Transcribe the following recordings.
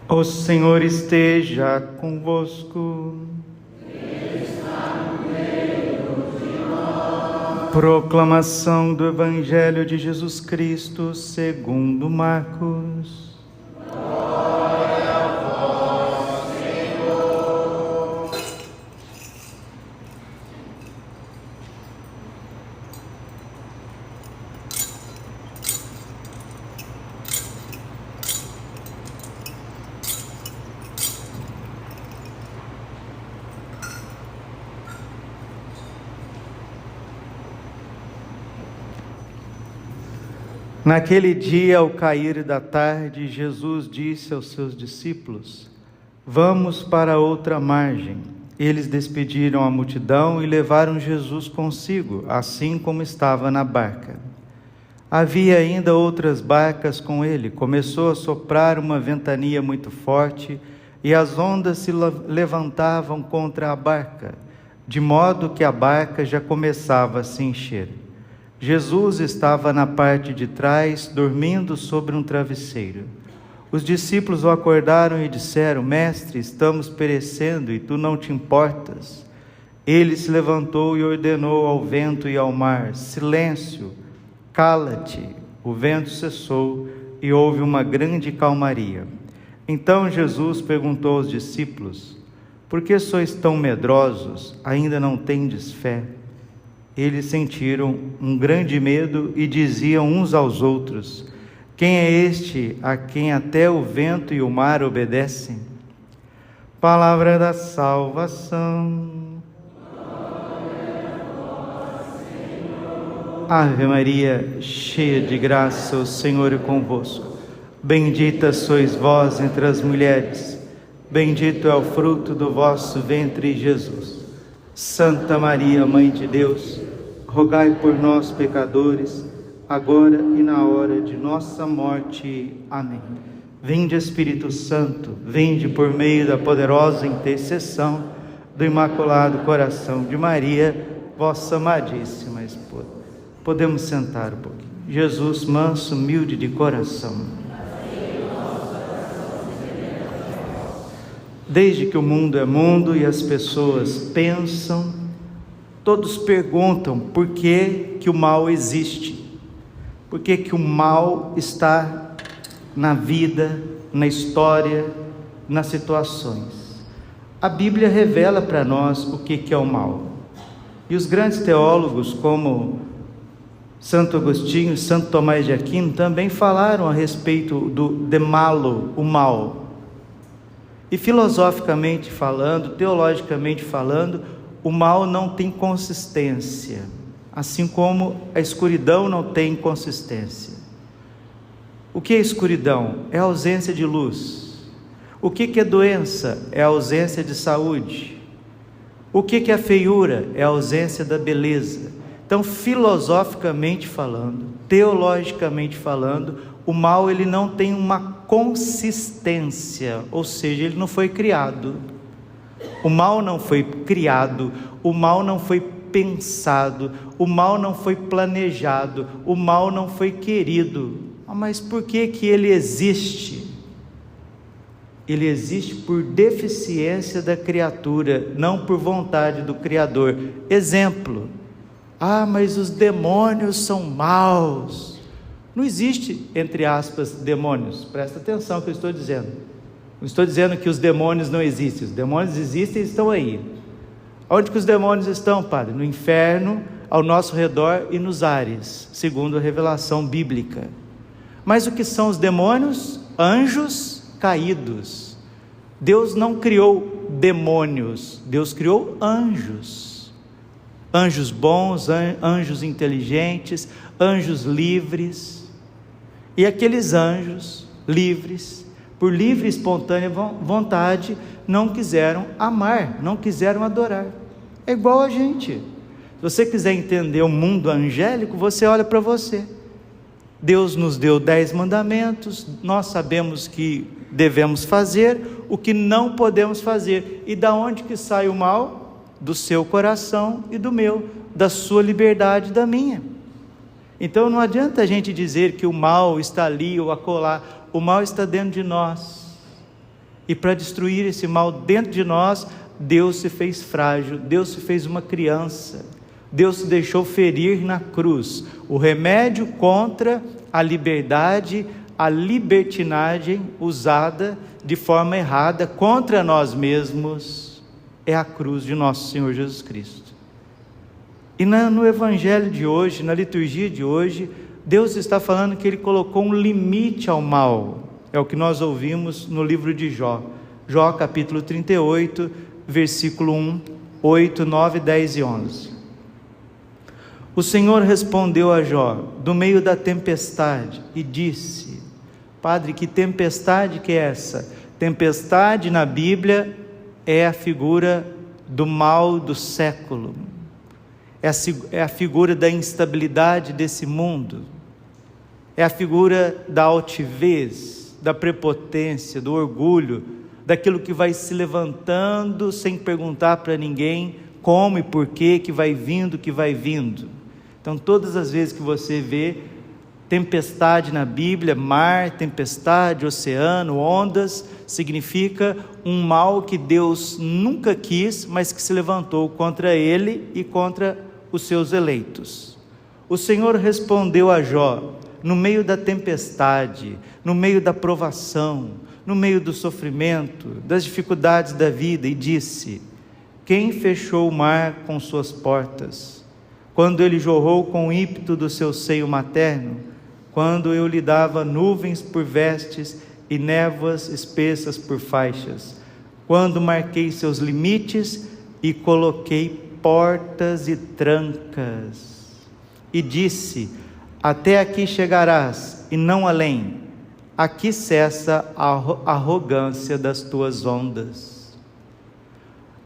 O Senhor esteja convosco. Ele está no meio de nós. Proclamação do Evangelho de Jesus Cristo segundo Marcos. Glória a vós, Senhor. Naquele dia, ao cair da tarde, Jesus disse aos seus discípulos: Vamos para outra margem. Eles despediram a multidão e levaram Jesus consigo, assim como estava na barca. Havia ainda outras barcas com ele. Começou a soprar uma ventania muito forte e as ondas se levantavam contra a barca, de modo que a barca já começava a se encher. Jesus estava na parte de trás, dormindo sobre um travesseiro. Os discípulos o acordaram e disseram: Mestre, estamos perecendo e tu não te importas? Ele se levantou e ordenou ao vento e ao mar: Silêncio, cala-te. O vento cessou e houve uma grande calmaria. Então Jesus perguntou aos discípulos: Por que sois tão medrosos? Ainda não tendes fé? Eles sentiram um grande medo e diziam uns aos outros: Quem é este a quem até o vento e o mar obedecem? Palavra da salvação. Glória a vós, Senhor. Ave Maria, cheia de graça, o Senhor é convosco. Bendita sois vós entre as mulheres, bendito é o fruto do vosso ventre, Jesus. Santa Maria, Mãe de Deus, rogai por nós, pecadores, agora e na hora de nossa morte. Amém. Vinde, Espírito Santo, vinde por meio da poderosa intercessão do Imaculado Coração de Maria, vossa amadíssima esposa. Podemos sentar um pouquinho. Jesus, manso, humilde de coração. Desde que o mundo é mundo e as pessoas pensam, todos perguntam por que o mal existe, por que o mal está na vida, na história, nas situações. A Bíblia revela para nós o que é o mal. E os grandes teólogos como Santo Agostinho e Santo Tomás de Aquino também falaram a respeito de malo, o mal. E filosoficamente falando, teologicamente falando, o mal não tem consistência, assim como a escuridão não tem consistência. O que é escuridão? É a ausência de luz. O que é doença? É a ausência de saúde. O que é a feiura? É a ausência da beleza. Então, filosoficamente falando, teologicamente falando, o mal ele não tem uma consistência, ou seja, ele não foi criado. O mal não foi criado, o mal não foi pensado, o mal não foi planejado, o mal não foi querido. Mas por que ele existe? Ele existe por deficiência da criatura, não por vontade do Criador. Exemplo: mas os demônios são maus. Não existe, entre aspas, demônios. Presta atenção no que eu estou dizendo. Não estou dizendo que os demônios não existem. Os demônios existem e estão aí. Onde que os demônios estão, Padre? No inferno, ao nosso redor e nos ares, segundo a revelação bíblica. Mas o que são os demônios? Anjos caídos. Deus não criou demônios, Deus criou anjos. Anjos bons, anjos inteligentes, anjos livres. E aqueles anjos livres, por livre e espontânea vontade, não quiseram amar, não quiseram adorar. É igual a gente. Se você quiser entender o mundo angélico, você olha para você. Deus nos deu 10 mandamentos, nós sabemos que devemos fazer, o que não podemos fazer. E da onde que sai o mal? Do seu coração e do meu, da sua liberdade e da minha. Então não adianta a gente dizer que o mal está ali ou acolá. O mal está dentro de nós. E para destruir esse mal dentro de nós, Deus se fez frágil, Deus se fez uma criança, Deus se deixou ferir na cruz. O remédio contra a liberdade, a libertinagem usada de forma errada contra nós mesmos, é a cruz de nosso Senhor Jesus Cristo. E no Evangelho de hoje, na liturgia de hoje, Deus está falando que Ele colocou um limite ao mal. É o que nós ouvimos no livro de Jó. Jó capítulo 38, versículo 1, 8, 9, 10 e 11. O Senhor respondeu a Jó, do meio da tempestade, e disse: Padre, que tempestade que é essa? Tempestade na Bíblia é a figura do mal do século. É a figura da instabilidade desse mundo. É a figura da altivez, da prepotência, do orgulho, daquilo que vai se levantando sem perguntar para ninguém como e por que vai vindo, que vai vindo. Então, todas as vezes que você vê tempestade na Bíblia, mar, tempestade, oceano, ondas, significa um mal que Deus nunca quis, mas que se levantou contra ele e contra os seus eleitos. O Senhor respondeu a Jó, no meio da tempestade, no meio da provação, no meio do sofrimento, das dificuldades da vida, e disse: Quem fechou o mar com suas portas? Quando ele jorrou com o ímpeto do seu seio materno? Quando eu lhe dava nuvens por vestes e névoas espessas por faixas? Quando marquei seus limites e coloquei portas e trancas? E disse: Até aqui chegarás e não além. Aqui cessa a arrogância das tuas ondas.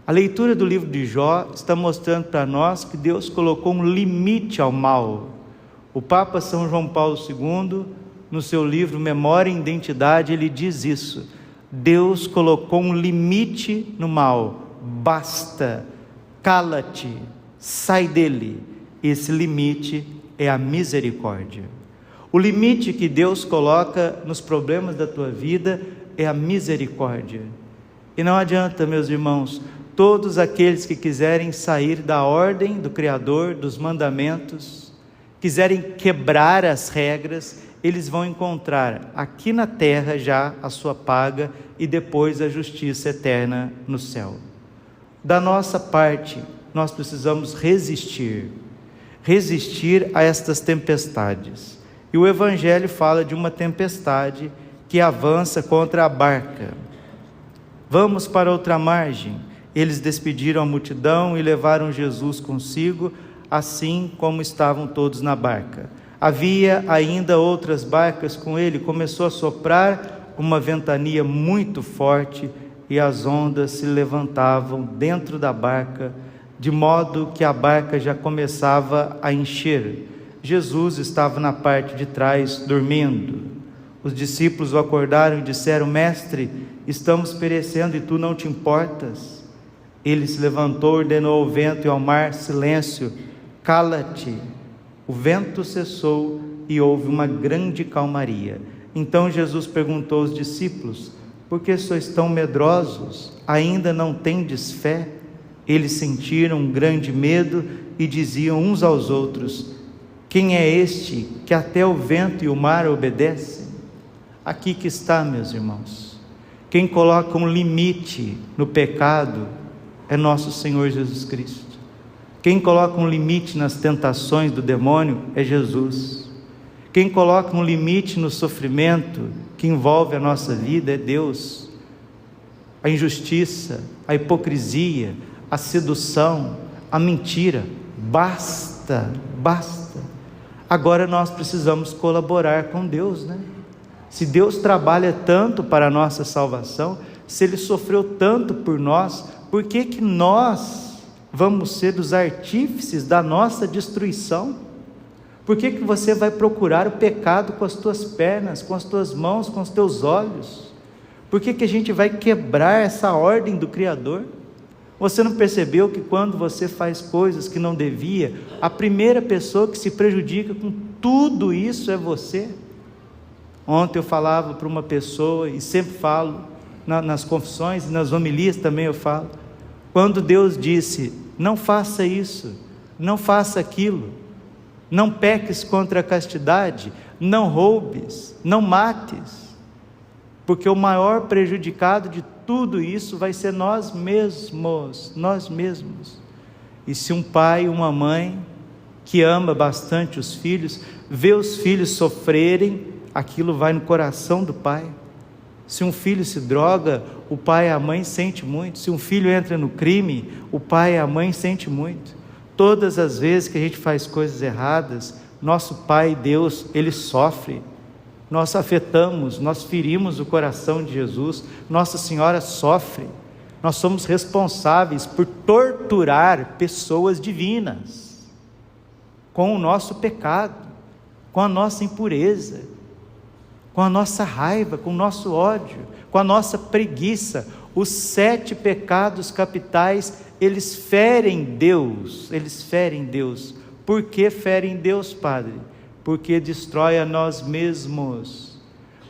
A leitura do livro de Jó está mostrando para nós que Deus colocou um limite ao mal. O Papa São João Paulo II, no seu livro Memória e Identidade, ele diz isso: Deus colocou um limite no mal. Basta, cala-te, sai dele. Esse limite é a misericórdia. O limite que Deus coloca nos problemas da tua vida é a misericórdia. E não adianta, meus irmãos, todos aqueles que quiserem sair da ordem do Criador, dos mandamentos, quiserem quebrar as regras, eles vão encontrar aqui na terra já a sua paga e depois a justiça eterna no céu. Da nossa parte, nós precisamos resistir a estas tempestades. E o Evangelho fala de uma tempestade que avança contra a barca. Vamos para outra margem. Eles despediram a multidão e levaram Jesus consigo, assim como estavam todos na barca. Havia ainda outras barcas com ele. Começou a soprar uma ventania muito forte e as ondas se levantavam dentro da barca, de modo que a barca já começava a encher. Jesus estava na parte de trás, dormindo. Os discípulos o acordaram e disseram: Mestre, estamos perecendo e tu não te importas? Ele se levantou, ordenou ao vento e ao mar: silêncio, cala-te. O vento cessou e houve uma grande calmaria. Então Jesus perguntou aos discípulos: por que sois tão medrosos? Ainda não tendes fé? Eles sentiram um grande medo e diziam uns aos outros: quem é este que até o vento e o mar obedecem? Aqui que está, meus irmãos. Quem coloca um limite no pecado é nosso Senhor Jesus Cristo. Quem coloca um limite nas tentações do demônio é Jesus. Quem coloca um limite no sofrimento que envolve a nossa vida é Deus. A injustiça, a hipocrisia, a sedução, a mentira, basta. Agora nós precisamos colaborar com Deus, né? Se Deus trabalha tanto para a nossa salvação, se Ele sofreu tanto por nós, por que nós vamos ser os artífices da nossa destruição? Por que você vai procurar o pecado com as tuas pernas, com as tuas mãos, com os teus olhos? Por que a gente vai quebrar essa ordem do Criador? Você não percebeu que quando você faz coisas que não devia, a primeira pessoa que se prejudica com tudo isso é você? Ontem eu falava para uma pessoa, e sempre falo, nas confissões, nas homilias também eu falo. Quando Deus disse: não faça isso, não faça aquilo, não peques contra a castidade, não roubes, não mates, porque o maior prejudicado de tudo isso vai ser nós mesmos, nós mesmos. E se um pai, uma mãe que ama bastante os filhos, vê os filhos sofrerem, aquilo vai no coração do pai. Se um filho se droga, o pai e a mãe sente muito. Se um filho entra no crime, o pai e a mãe sente muito. Todas as vezes que a gente faz coisas erradas, nosso Pai Deus, Ele sofre. Nós afetamos, nós ferimos o coração de Jesus. Nossa Senhora sofre. Nós somos responsáveis por torturar pessoas divinas com o nosso pecado, com a nossa impureza, com a nossa raiva, com o nosso ódio, com a nossa preguiça. Os 7 pecados capitais, eles ferem Deus, eles ferem Deus. Por que ferem Deus, Padre? Porque destrói a nós mesmos.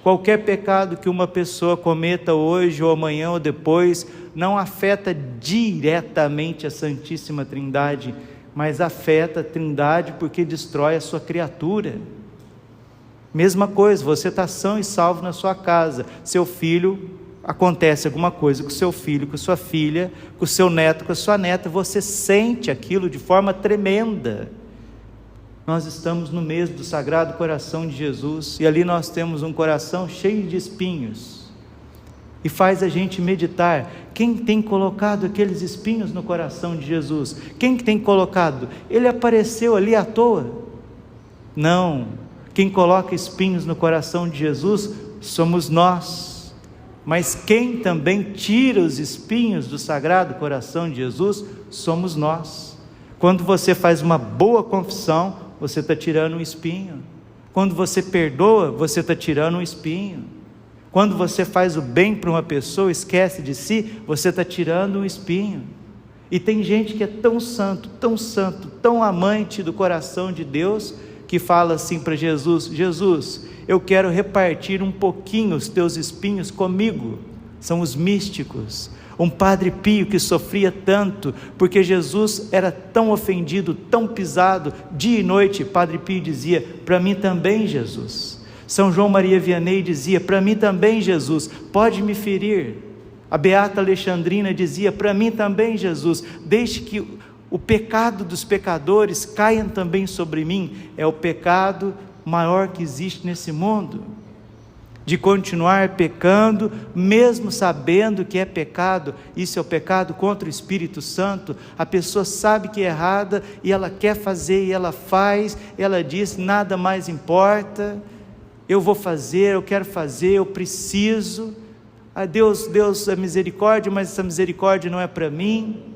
Qualquer pecado que uma pessoa cometa hoje, ou amanhã, ou depois, não afeta diretamente a Santíssima Trindade, mas afeta a Trindade porque destrói a sua criatura. Mesma coisa, você está são e salvo na sua casa, seu filho, acontece alguma coisa com o seu filho, com sua filha, com o seu neto, com a sua neta, você sente aquilo de forma tremenda. Nós estamos no mês do Sagrado Coração de Jesus, e ali nós temos um coração cheio de espinhos, e faz a gente meditar: quem tem colocado aqueles espinhos no coração de Jesus? Quem tem colocado? Ele apareceu ali à toa? Não. Quem coloca espinhos no coração de Jesus somos nós. Mas quem também tira os espinhos do Sagrado Coração de Jesus somos nós. Quando você faz uma boa confissão, você está tirando um espinho. Quando você perdoa, você está tirando um espinho. Quando você faz o bem para uma pessoa, esquece de si, você está tirando um espinho. E tem gente que é tão santo, tão amante do coração de Deus, que fala assim para Jesus: Jesus, eu quero repartir um pouquinho os teus espinhos comigo. São os místicos. Um Padre Pio que sofria tanto, porque Jesus era tão ofendido, tão pisado, dia e noite. Padre Pio dizia: para mim também, Jesus. São João Maria Vianney dizia: para mim também, Jesus, pode me ferir. A Beata Alexandrina dizia: para mim também, Jesus, deixe que o pecado dos pecadores caia também sobre mim. É o pecado maior que existe nesse mundo, de continuar pecando, mesmo sabendo que é pecado. Isso é o pecado contra o Espírito Santo. A pessoa sabe que é errada, e ela quer fazer, e ela faz, ela diz: nada mais importa, eu vou fazer, eu quero fazer, eu preciso. Deus é misericórdia, mas essa misericórdia não é para mim.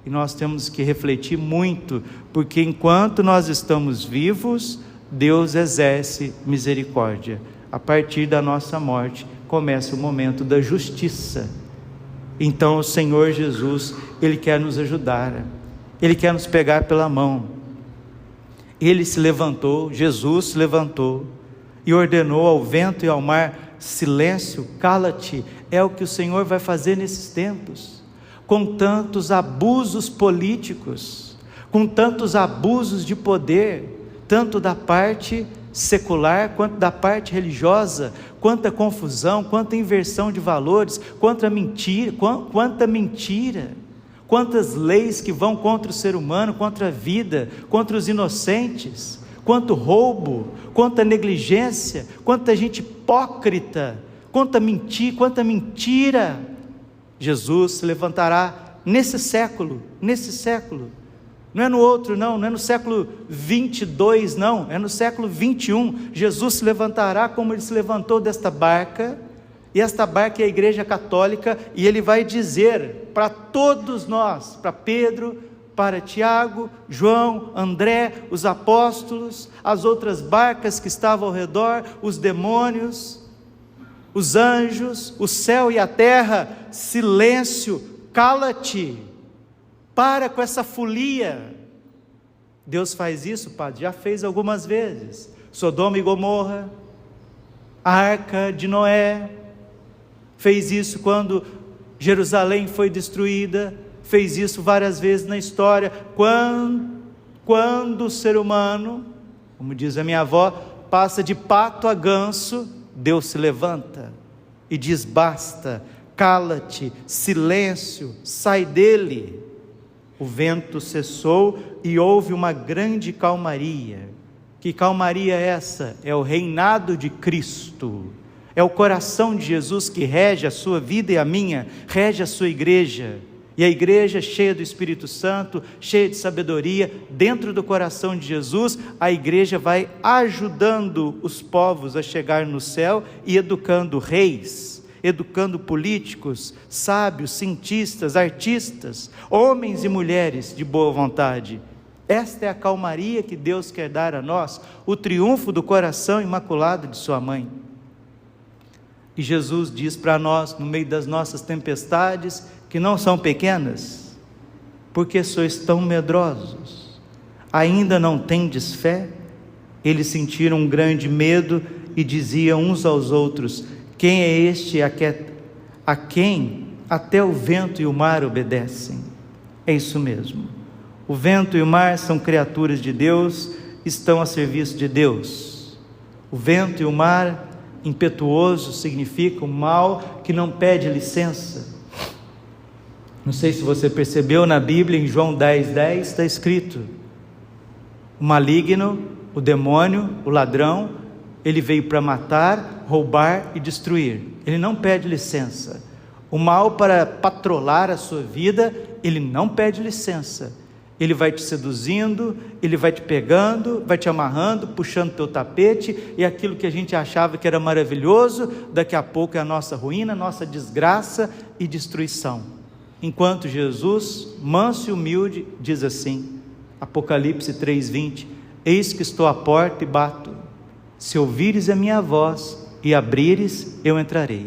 E nós temos que refletir muito, porque enquanto nós estamos vivos, Deus exerce misericórdia. A partir da nossa morte, começa o momento da justiça. Então o Senhor Jesus, Ele quer nos ajudar, Ele quer nos pegar pela mão. Ele se levantou, Jesus se levantou, e ordenou ao vento e ao mar: silêncio, cala-te. É o que o Senhor vai fazer nesses tempos. Com tantos abusos políticos, com tantos abusos de poder, tanto da parte secular quanto da parte religiosa, quanta confusão, quanta inversão de valores, quanta mentira, quantas leis que vão contra o ser humano, contra a vida, contra os inocentes, quanto roubo, quanta negligência, quanta gente hipócrita, quanta mentira. Jesus se levantará nesse século, não é no outro, não é no século 22, não, é no século 21, Jesus se levantará como Ele se levantou desta barca, e esta barca é a Igreja Católica, e Ele vai dizer para todos nós, para Pedro, para Tiago, João, André, os apóstolos, as outras barcas que estavam ao redor, os demônios, os anjos, o céu e a terra: silêncio, cala-te, para com essa folia. Deus faz isso, Padre? Já fez algumas vezes. Sodoma e Gomorra, a Arca de Noé, fez isso quando Jerusalém foi destruída, fez isso várias vezes na história. Quando o ser humano, como diz a minha avó, passa de pato a ganso, Deus se levanta e diz: basta, cala-te, silêncio, sai dele. O vento cessou e houve uma grande calmaria. Que calmaria é essa? É o reinado de Cristo, é o coração de Jesus que rege a sua vida e a minha, rege a sua igreja. E a igreja cheia do Espírito Santo, cheia de sabedoria, dentro do coração de Jesus, a igreja vai ajudando os povos a chegar no céu e educando reis, educando políticos, sábios, cientistas, artistas, homens e mulheres de boa vontade. Esta é a calmaria que Deus quer dar a nós, o triunfo do coração imaculado de sua mãe. E Jesus diz para nós, no meio das nossas tempestades, que não são pequenas, porque sois tão medrosos, ainda não tendes fé? Eles sentiram um grande medo e diziam uns aos outros: quem é este a quem até o vento e o mar obedecem? É isso mesmo, o vento e o mar são criaturas de Deus, estão a serviço de Deus. O vento e o mar, impetuoso, significa o mal que não pede licença. Não sei se você percebeu, na Bíblia, em João 10:10, está escrito: o maligno, o demônio, o ladrão, ele veio para matar, roubar e destruir. Ele não pede licença. O mal, para patrolar a sua vida, ele não pede licença. Ele vai te seduzindo, ele vai te pegando, vai te amarrando, puxando teu tapete, e aquilo que a gente achava que era maravilhoso, daqui a pouco é a nossa ruína, nossa desgraça e destruição. Enquanto Jesus, manso e humilde, diz assim, Apocalipse 3:20, eis que estou à porta e bato, se ouvires a minha voz e abrires, eu entrarei,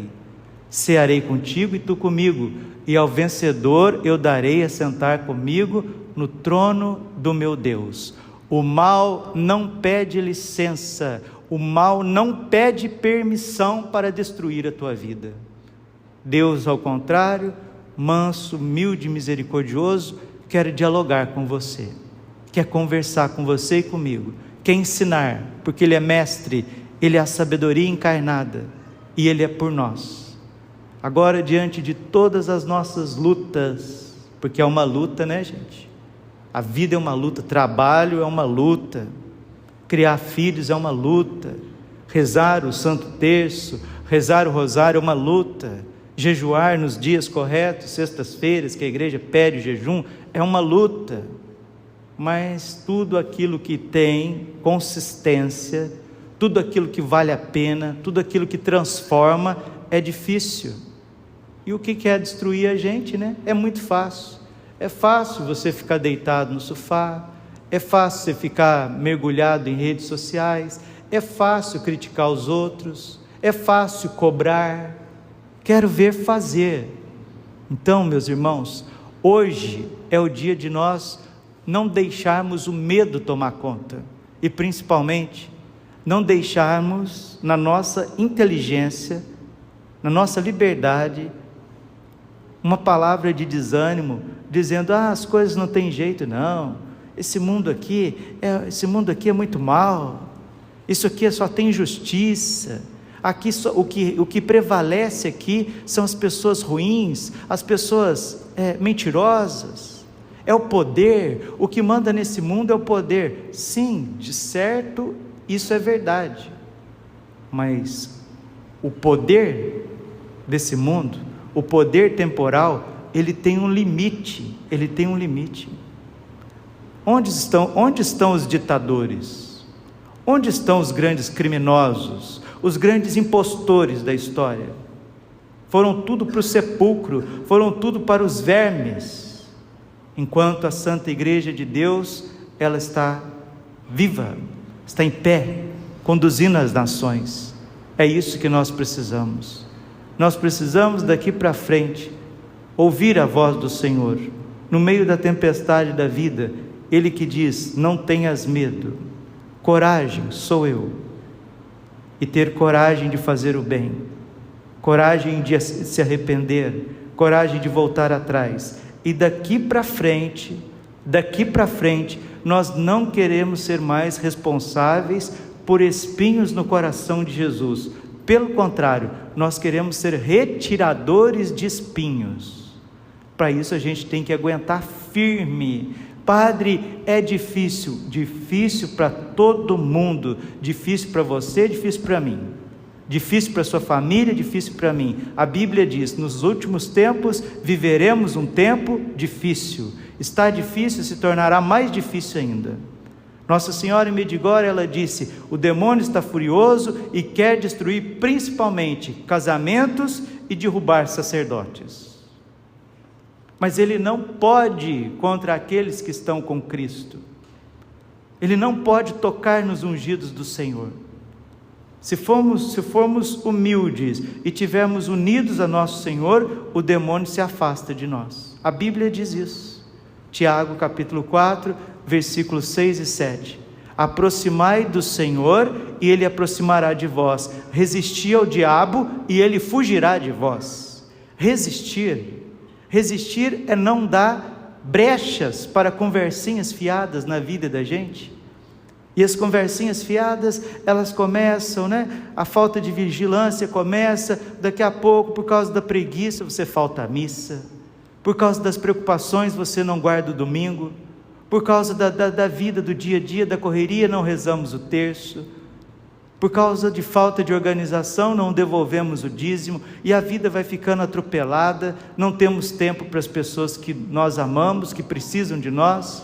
cearei contigo e tu comigo, e ao vencedor eu darei a sentar comigo no trono do meu Deus. O mal não pede licença, o mal não pede permissão para destruir a tua vida. Deus, ao contrário, manso, humilde e misericordioso, quer dialogar com você, quer conversar com você e comigo, quer ensinar, porque Ele é mestre, Ele é a sabedoria encarnada, e Ele é por nós. Agora, diante de todas as nossas lutas, porque é uma luta, né, gente? A vida é uma luta, trabalho é uma luta, criar filhos é uma luta, rezar o Santo Terço, rezar o Rosário é uma luta, jejuar nos dias corretos, sextas-feiras, que a igreja pede o jejum, é uma luta. Mas tudo aquilo que tem consistência, tudo aquilo que vale a pena, tudo aquilo que transforma, é difícil. E o que quer destruir a gente, né? É muito fácil. É fácil você ficar deitado no sofá, é fácil você ficar mergulhado em redes sociais, é fácil criticar os outros, é fácil cobrar. Quero ver fazer. Então, meus irmãos, hoje é o dia de nós não deixarmos o medo tomar conta, e principalmente, não deixarmos na nossa inteligência, na nossa liberdade, uma palavra de desânimo, dizendo: as coisas não têm jeito não, esse mundo aqui é muito mal, isso aqui só tem injustiça, aqui o que prevalece aqui são as pessoas ruins, as pessoas mentirosas, é o poder, o que manda nesse mundo é o poder. Sim, de certo, isso é verdade, mas o poder desse mundo, o poder temporal, ele tem um limite, Onde estão os ditadores? Onde estão os grandes criminosos, os grandes impostores da história? Foram tudo para o sepulcro, foram tudo para os vermes, enquanto a Santa Igreja de Deus, ela está viva, está em pé, conduzindo as nações. É isso que nós precisamos. Nós precisamos daqui para frente ouvir a voz do Senhor no meio da tempestade da vida. Ele que diz: não tenhas medo, coragem, sou eu. E ter coragem de fazer o bem, coragem de se arrepender, coragem de voltar atrás. E daqui para frente, nós não queremos ser mais responsáveis por espinhos no coração de Jesus. Pelo contrário, nós queremos ser retiradores de espinhos. Para isso a gente tem que aguentar firme. Padre, é difícil para todo mundo, difícil para você, difícil para mim, difícil para sua família, difícil para mim. A Bíblia diz: nos últimos tempos viveremos um tempo difícil. Está difícil, se tornará mais difícil ainda. Nossa Senhora em Medjugorje, ela disse: o demônio está furioso e quer destruir principalmente casamentos e derrubar sacerdotes. Mas ele não pode contra aqueles que estão com Cristo. Ele não pode tocar nos ungidos do Senhor. Se formos humildes e tivermos unidos a nosso Senhor, o demônio se afasta de nós. A Bíblia diz isso. Tiago capítulo 4, versículos 6 e 7. Aproximai do Senhor e Ele aproximará de vós. Resisti ao diabo e ele fugirá de vós. Resistir é não dar brechas para conversinhas fiadas na vida da gente. E as conversinhas fiadas, elas começam, a falta de vigilância começa, daqui a pouco, por causa da preguiça, você falta à missa, por causa das preocupações, você não guarda o domingo, por causa da vida do dia a dia, da correria, não rezamos o terço, por causa de falta de organização, não devolvemos o dízimo, e a vida vai ficando atropelada, não temos tempo para as pessoas que nós amamos, que precisam de nós.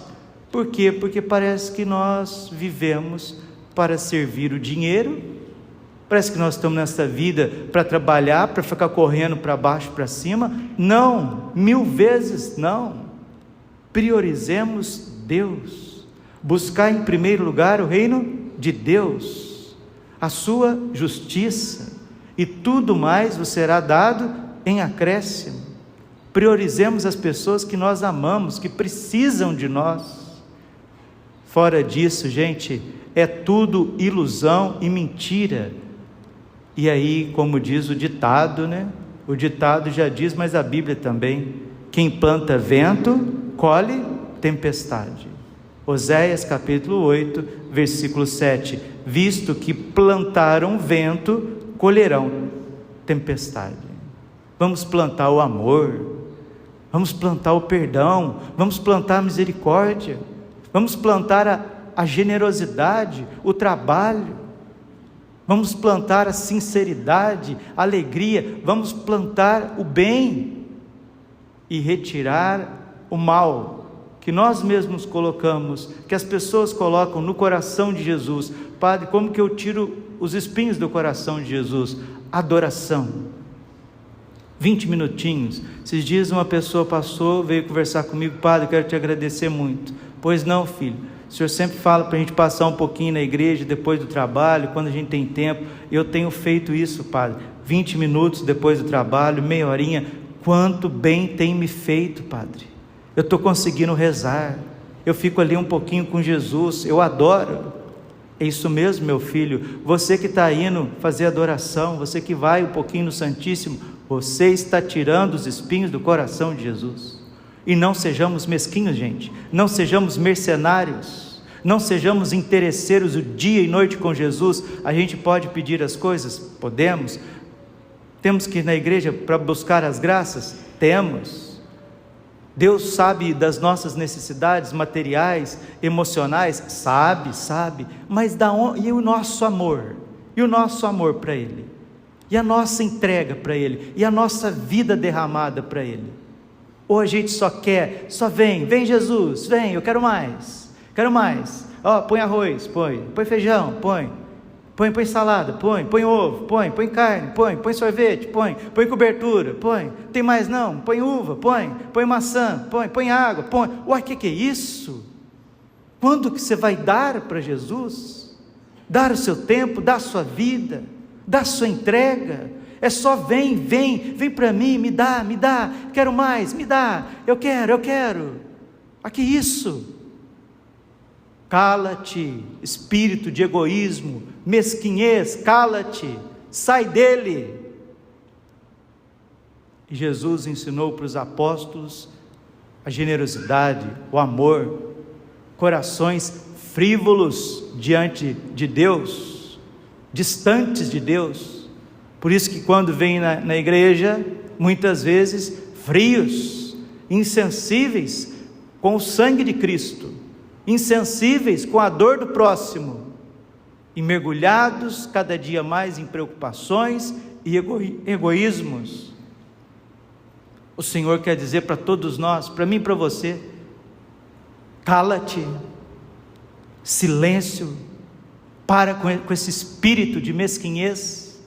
Por quê? Porque parece que nós vivemos para servir o dinheiro, parece que nós estamos nessa vida para trabalhar, para ficar correndo para baixo, para cima. Não, 1000 vezes não. Priorizemos Deus, buscar em primeiro lugar o reino de Deus, a sua justiça, e tudo mais vos será dado em acréscimo. Priorizemos as pessoas que nós amamos, que precisam de nós. Fora disso, gente, é tudo ilusão e mentira. E aí, como diz o ditado, o ditado já diz, mas a Bíblia também: quem planta vento, colhe tempestade. Oséias capítulo 8, versículo 7. Visto que plantaram vento, colherão tempestade. Vamos plantar o amor, vamos plantar o perdão, vamos plantar a misericórdia, vamos plantar a generosidade, o trabalho, vamos plantar a sinceridade, a alegria, vamos plantar o bem e retirar o mal que nós mesmos colocamos, que as pessoas colocam no coração de Jesus. Padre, como que eu tiro os espinhos do coração de Jesus? Adoração. 20 minutinhos. Esses dias uma pessoa passou, veio conversar comigo: padre, quero te agradecer muito. Pois não, filho, o senhor sempre fala para a gente passar um pouquinho na igreja depois do trabalho, quando a gente tem tempo. Eu tenho feito isso, padre, 20 minutos depois do trabalho, meia horinha. Quanto bem tem me feito, padre. Eu estou conseguindo rezar, eu fico ali um pouquinho com Jesus, eu adoro. É isso mesmo, meu filho, você que está indo fazer adoração, você que vai um pouquinho no Santíssimo, você está tirando os espinhos do coração de Jesus. E não sejamos mesquinhos, gente, não sejamos mercenários, não sejamos interesseiros o dia e noite com Jesus. A gente pode pedir as coisas? Podemos. Temos que ir na igreja para buscar as graças? Temos. Deus sabe das nossas necessidades materiais, emocionais? Sabe, mas e o nosso amor? E o nosso amor para Ele? E a nossa entrega para Ele? E a nossa vida derramada para Ele? Ou a gente só vem Jesus, vem, eu quero mais, põe arroz, põe feijão, põe salada, põe ovo, põe carne, põe sorvete, põe cobertura, tem mais não, põe uva, põe maçã, põe água, Uai, que é isso? Quando que você vai dar para Jesus? Dar o seu tempo, dar a sua vida, dar a sua entrega? É só vem para mim, me dá, quero mais, me dá, eu quero. Que isso? Cala-te, espírito de egoísmo, mesquinhez, cala-te, sai dele. E Jesus ensinou para os apóstolos a generosidade, o amor, corações frívolos diante de Deus, distantes de Deus. Por isso que quando vem na igreja, muitas vezes frios, insensíveis com o sangue de Cristo, insensíveis com a dor do próximo, e mergulhados cada dia mais em preocupações e egoísmos. O Senhor quer dizer para todos nós, para mim e para você: cala-te, silêncio, para com esse espírito de mesquinhez,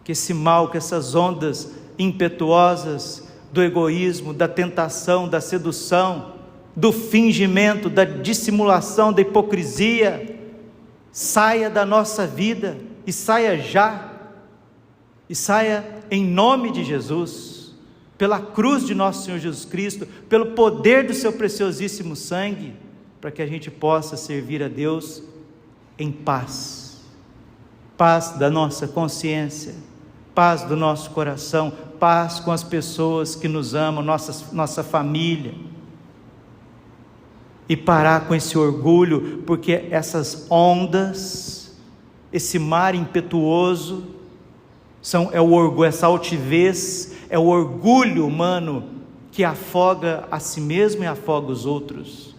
que esse mal, que essas ondas impetuosas do egoísmo, da tentação, da sedução, do fingimento, da dissimulação, da hipocrisia, saia da nossa vida, e saia já, e saia em nome de Jesus, pela cruz de nosso Senhor Jesus Cristo, pelo poder do seu preciosíssimo sangue, para que a gente possa servir a Deus em paz, paz da nossa consciência, paz do nosso coração, paz com as pessoas que nos amam, nossa família, e parar com esse orgulho, porque essas ondas, esse mar impetuoso, é o orgulho, essa altivez, é o orgulho humano que afoga a si mesmo e afoga os outros.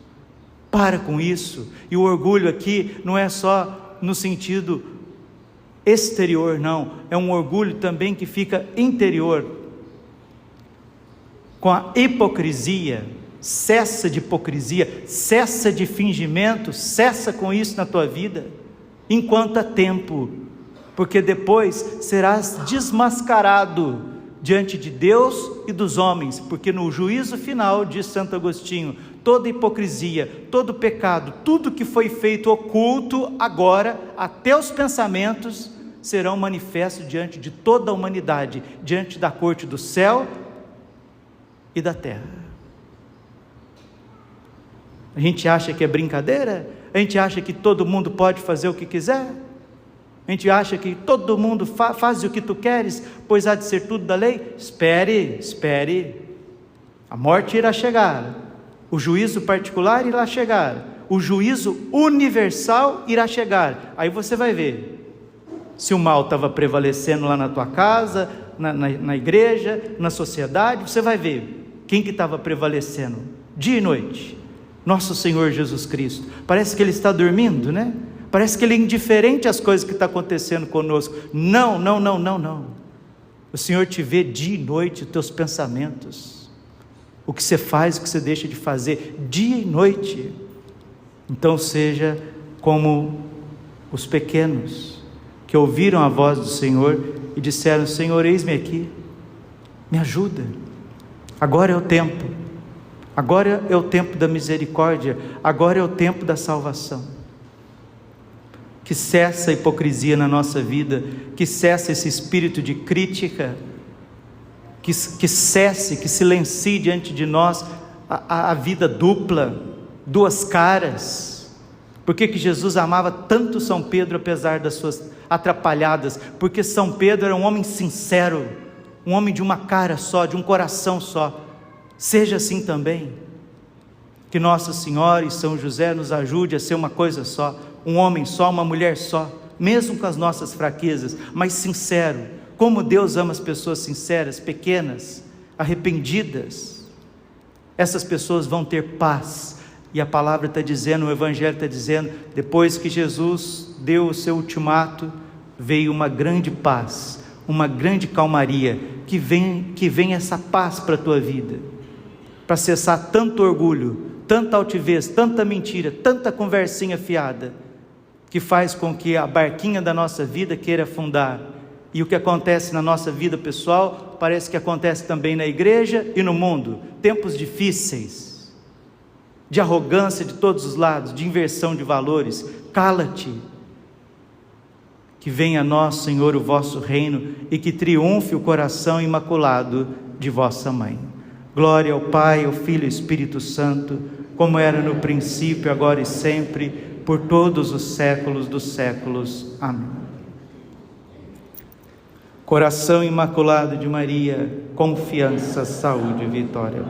Para com isso. E o orgulho aqui não é só no sentido exterior, não, é um orgulho também que fica interior, com a hipocrisia. Cessa de hipocrisia, cessa de fingimento, cessa com isso na tua vida, enquanto há tempo, porque depois serás desmascarado diante de Deus e dos homens, porque no juízo final, diz Santo Agostinho, toda hipocrisia, todo pecado, tudo que foi feito oculto, agora, até os pensamentos, serão manifestos diante de toda a humanidade, diante da corte do céu e da terra. A gente acha que é brincadeira? A gente acha que todo mundo pode fazer o que quiser? A gente acha que todo mundo faz o que tu queres, pois há de ser tudo da lei? Espere, a morte irá chegar, o juízo particular irá chegar, o juízo universal irá chegar, aí você vai ver, se o mal estava prevalecendo lá na tua casa, na igreja, na sociedade, você vai ver, quem que estava prevalecendo, dia e noite? Nosso Senhor Jesus Cristo. Parece que Ele está dormindo, né? Parece que Ele é indiferente às coisas que estão acontecendo conosco. Não. O Senhor te vê dia e noite, os teus pensamentos, o que você faz, o que você deixa de fazer, dia e noite. Então seja como os pequenos, que ouviram a voz do Senhor e disseram: Senhor, eis-me aqui, me ajuda, agora é o tempo. Agora é o tempo da misericórdia, agora é o tempo da salvação. Que cessa a hipocrisia na nossa vida, que cesse esse espírito de crítica, que cesse, que silencie diante de nós a vida dupla, duas caras. Por que Jesus amava tanto São Pedro, apesar das suas atrapalhadas? Porque São Pedro era um homem sincero, um homem de uma cara só, de um coração só. Seja assim também, que Nossa Senhora e São José nos ajude a ser uma coisa só, um homem só, uma mulher só, mesmo com as nossas fraquezas, mas sincero, como Deus ama as pessoas sinceras, pequenas, arrependidas. Essas pessoas vão ter paz, e a palavra está dizendo, o Evangelho está dizendo, depois que Jesus deu o seu ultimato, veio uma grande paz, uma grande calmaria, que vem essa paz para a tua vida, para cessar tanto orgulho, tanta altivez, tanta mentira, tanta conversinha fiada, que faz com que a barquinha da nossa vida queira afundar, e o que acontece na nossa vida pessoal, parece que acontece também na igreja e no mundo, tempos difíceis, de arrogância de todos os lados, de inversão de valores. Cala-te, que venha a nós, Senhor, o vosso reino, e que triunfe o coração imaculado de vossa mãe. Glória ao Pai, ao Filho e ao Espírito Santo, como era no princípio, agora e sempre, por todos os séculos dos séculos. Amém. Coração Imaculado de Maria, confiança, saúde e vitória.